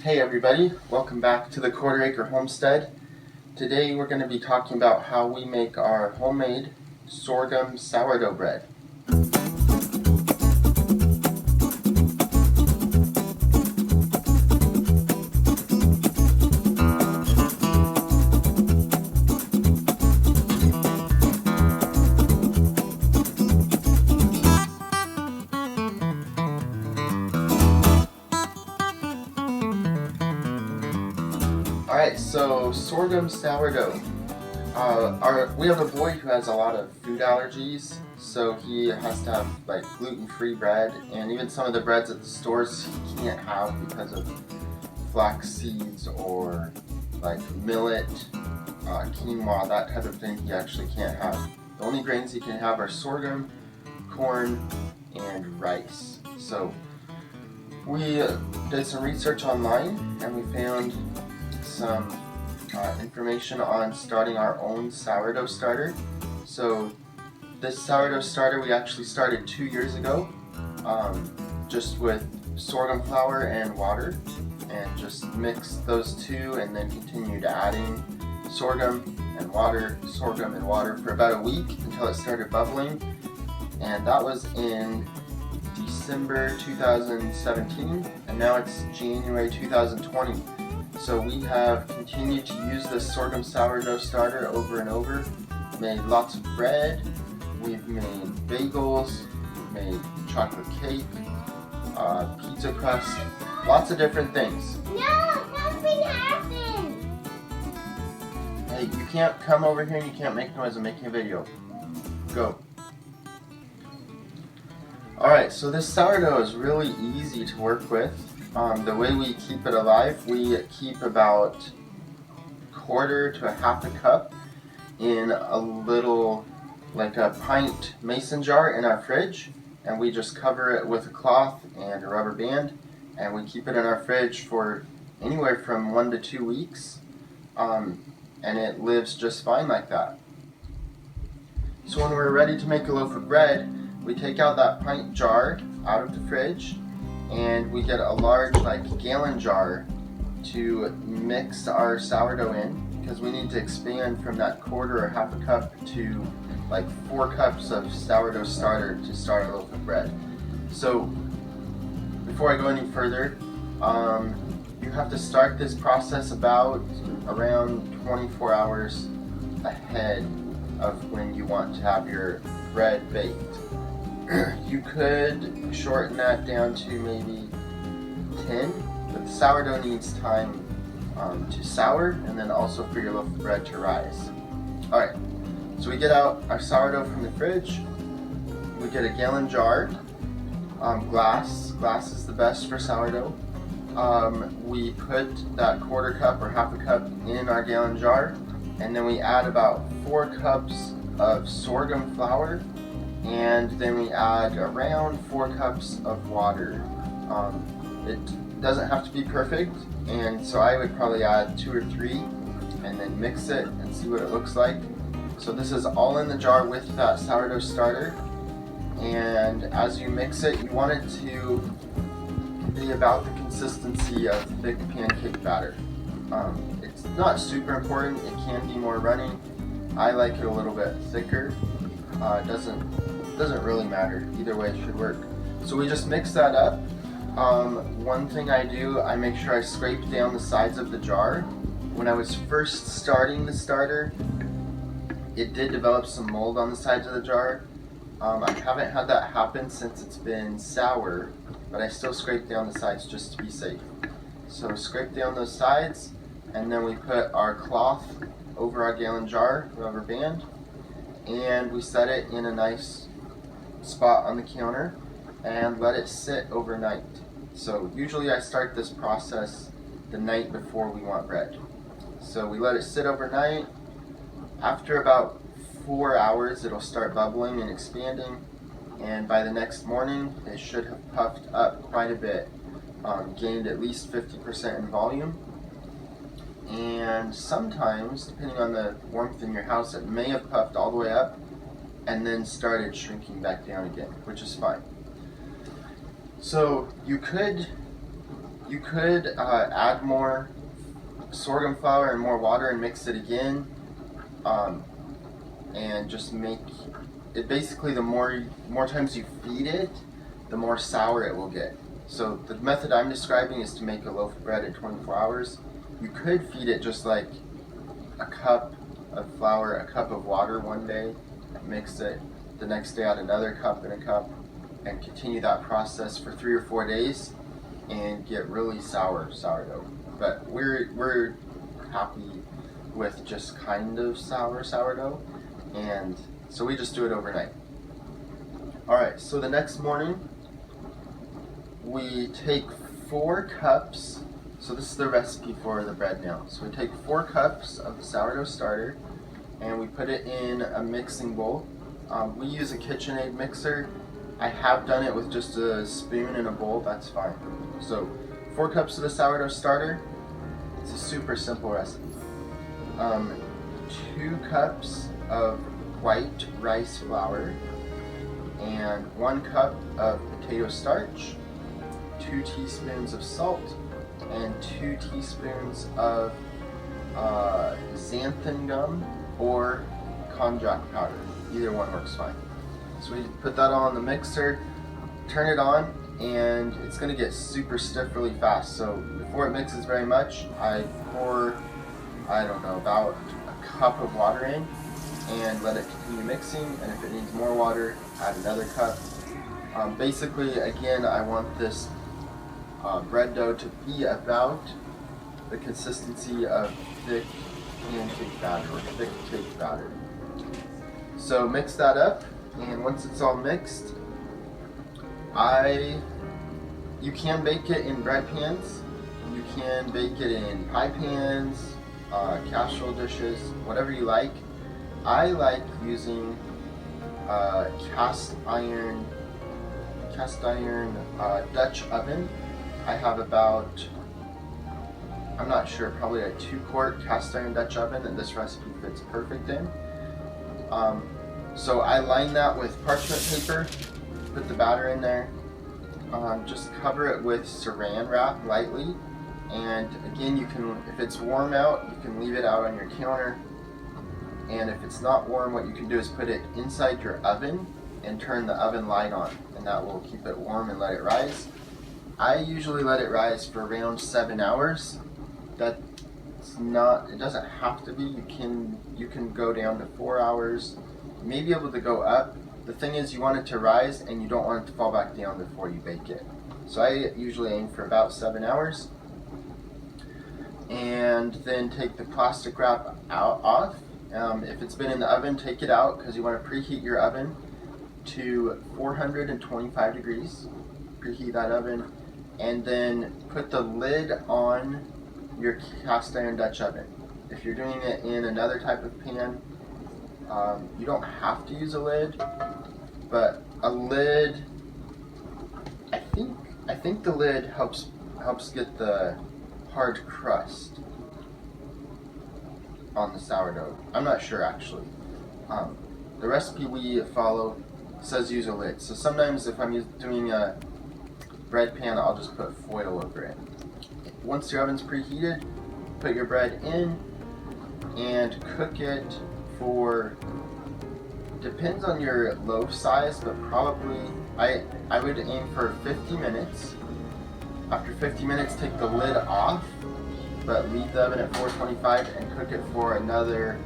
Hey everybody, welcome back to the Quarter Acre Homestead. Today we're going to be talking about how we make our homemade sorghum sourdough bread. Alright, so sorghum sourdough. We have a boy who has a lot of food allergies, so he has to have like gluten-free bread, and even some of the breads at the stores he can't have because of flax seeds or like millet, quinoa, that type of thing he actually can't have. The only grains he can have are sorghum, corn, and rice. So we did some research online and we found some information on starting our own sourdough starter. So this sourdough starter we actually started 2 years ago, just with sorghum flour and water, and just mixed those two and then continued adding sorghum and water for about a week until it started bubbling, and that was in December 2017, and now it's January 2020. So we have continued to use this sorghum sourdough starter over and over. Made lots of bread, we've made bagels, we've made chocolate cake, pizza crust, lots of different things. No, nothing happened. Hey, you can't come over here and you can't make noise. I'm making a video. Go. Alright, so this sourdough is really easy to work with. The way we keep it alive, we keep about quarter to a half a cup in a little, like a pint mason jar in our fridge, and we just cover it with a cloth and a rubber band, and we keep it in our fridge for anywhere from 1 to 2 weeks, and it lives just fine like that. So when we're ready to make a loaf of bread, we take out that pint jar out of the fridge, and we get a large gallon jar to mix our sourdough in, because we need to expand from that quarter or half a cup to like 4 cups of sourdough starter to start a loaf of bread. So before I go any further, you have to start this process about around 24 hours ahead of when you want to have your bread baked. You could shorten that down to maybe 10, but the sourdough needs time to sour and then also for your loaf of bread to rise. Alright, so we get out our sourdough from the fridge, we get a gallon jar, glass is the best for sourdough. We put that quarter cup or half a cup in our gallon jar, and then we add about 4 cups of sorghum flour, and then we add around 4 cups of water. It doesn't have to be perfect, and so I would probably add 2 or 3 and then mix it and see what it looks like. So this is all in the jar with that sourdough starter, and as you mix it, you want it to be about the consistency of thick pancake batter. It's not super important, it can be more runny. I like it a little bit thicker. It doesn't really matter, either way it should work. So we just mix that up. One thing I do, I make sure I scrape down the sides of the jar. When I was first starting the starter, it did develop some mold on the sides of the jar. I haven't had that happen since it's been sour, but I still scrape down the sides just to be safe. So scrape down those sides, and then we put our cloth over our gallon jar, rubber band, and we set it in a nice spot on the counter and let it sit overnight. So usually I start this process the night before we want bread. So we let it sit overnight. After about 4 hours it'll start bubbling and expanding, and by the next morning it should have puffed up quite a bit, gained at least 50% in volume. And sometimes, depending on the warmth in your house, it may have puffed all the way up and then started shrinking back down again, which is fine. So you could You could add more sorghum flour and more water and mix it again, and just make it. Basically, the more times you feed it, the more sour it will get. So the method I'm describing is to make a loaf of bread in 24 hours. You could feed it just like a cup of flour, a cup of water one day, mix it, the next day add another cup and a cup, and continue that process for 3 or 4 days and get really sour sourdough. But we're happy with just kind of sour sourdough, and so we just do it overnight. Alright, so the next morning we take 4 cups. So this is the recipe for the bread now. So we take 4 cups of the sourdough starter and we put it in a mixing bowl. We use a KitchenAid mixer. I have done it with just a spoon and a bowl, that's fine. So 4 cups of the sourdough starter. It's a super simple recipe. 2 cups of white rice flour and 1 cup of potato starch, 2 teaspoons of salt, and 2 teaspoons of xanthan gum or konjac powder. Either one works fine. So we put that all in the mixer, turn it on, and it's going to get super stiff really fast. So before it mixes very much, I pour, I don't know, about a cup of water in and let it continue mixing, and if it needs more water, add another cup. Basically, again, I want this bread dough to be about the consistency of thick pancake batter or thick cake batter. So mix that up, and once it's all mixed, you can bake it in bread pans, you can bake it in pie pans, casserole dishes, whatever you like. I like using cast iron Dutch oven. I have about, I'm not sure, probably a 2-quart cast iron Dutch oven that this recipe fits perfect in. So I line that with parchment paper, put the batter in there, just cover it with saran wrap lightly, and again, you can, if it's warm out, you can leave it out on your counter, and if it's not warm, what you can do is put it inside your oven and turn the oven light on, and that will keep it warm and let it rise. I usually let it rise for around 7 hours. That's not, it doesn't have to be. You can go down to 4 hours. You may be able to go up. The thing is, you want it to rise and you don't want it to fall back down before you bake it. So I usually aim for about 7 hours. And then take the plastic wrap off. If it's been in the oven, take it out, because you want to preheat your oven to 425 degrees. Preheat that oven, and then put the lid on your cast iron Dutch oven. If you're doing it in another type of pan, you don't have to use a lid, but a lid, I think the lid helps get the hard crust on the sourdough. I'm not sure actually. The recipe we follow says use a lid. So sometimes if I'm doing a bread pan, I'll just put foil over it. Once your oven's preheated, put your bread in and cook it for, depends on your loaf size, but probably I would aim for 50 minutes. After 50 minutes, take the lid off, but leave the oven at 425 and cook it for another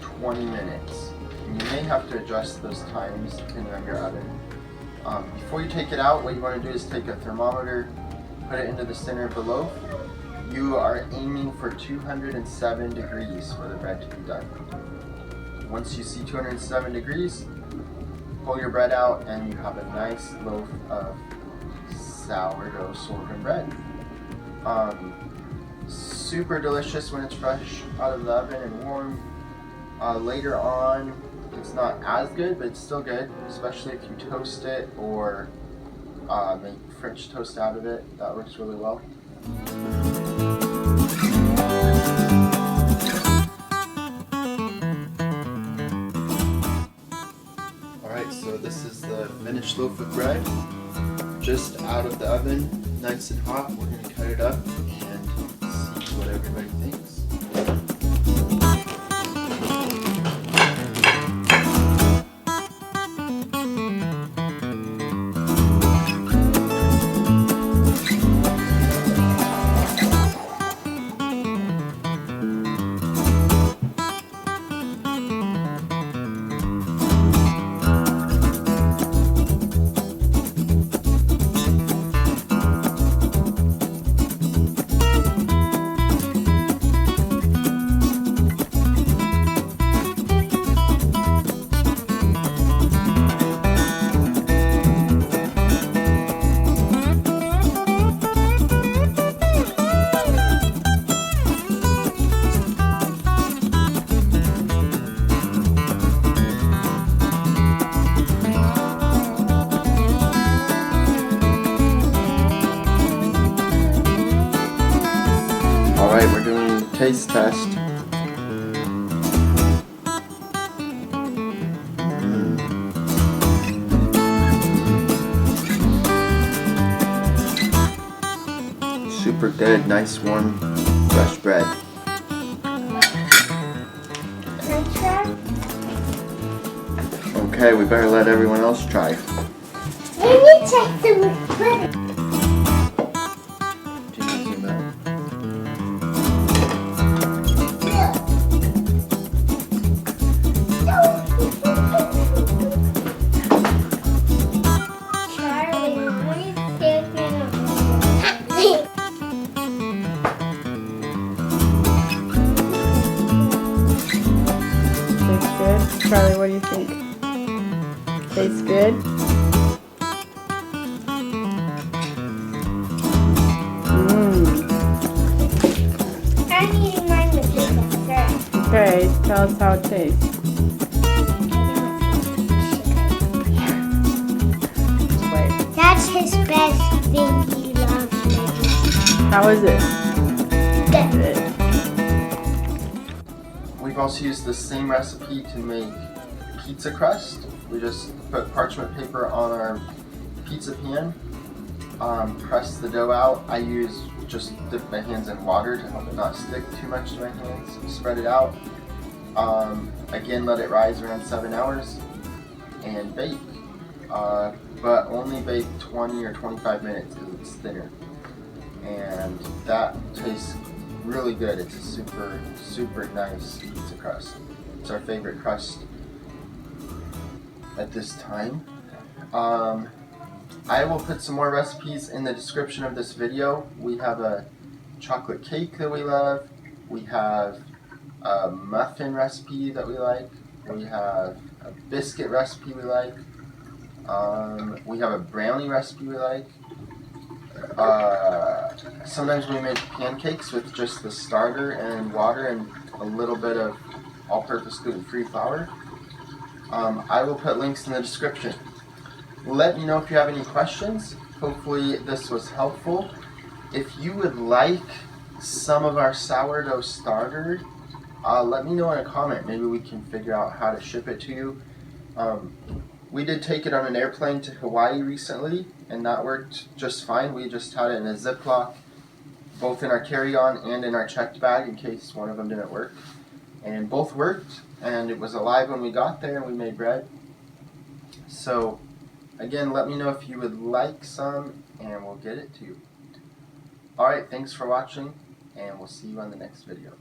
20 minutes. And you may have to adjust those times depending on your oven. Before you take it out, what you want to do is take a thermometer, put it into the center of the loaf. You are aiming for 207 degrees for the bread to be done. Once you see 207 degrees, pull your bread out and you have a nice loaf of sourdough sorghum bread. Super delicious when it's fresh out of the oven and warm. Later on, it's not as good, but it's still good, especially if you toast it or make French toast out of it. That works really well. Alright, so this is the finished loaf of bread, just out of the oven. nice and hot. We're going to cut it up and see what everybody thinks. Alright, we're doing a taste test. Super good, nice warm fresh bread. Okay, we better let everyone else try. Let me check the bread. Charlie, what do you think? Tastes good? I'm eating mine with sugar. Okay, tell us how it tastes. Wait. That's his best thing he loves making. How is it? Good. We've also used the same recipe to make pizza crust. We just put parchment paper on our pizza pan, press the dough out. I just dip my hands in water to help it not stick too much to my hands. Spread it out. Again, let it rise around 7 hours and bake. But only bake 20 or 25 minutes because it's thinner. And that tastes really good. It's a super, super nice pizza crust. It's our favorite crust at this time. I will put some more recipes in the description of this video. We have a chocolate cake that we love. We have a muffin recipe that we like. We have a biscuit recipe we like. We have a brownie recipe we like. Sometimes we make pancakes with just the starter and water and a little bit of all-purpose gluten-free flour. I will put links in the description. Let me know if you have any questions. Hopefully this was helpful. If you would like some of our sourdough starter, let me know in a comment. Maybe we can figure out how to ship it to you. We did take it on an airplane to Hawaii recently, and that worked just fine. We just had it in a Ziploc, both in our carry-on and in our checked bag in case one of them didn't work. And both worked, and it was alive when we got there and we made bread. So, again, let me know if you would like some, and we'll get it to you. Alright, thanks for watching, and we'll see you on the next video.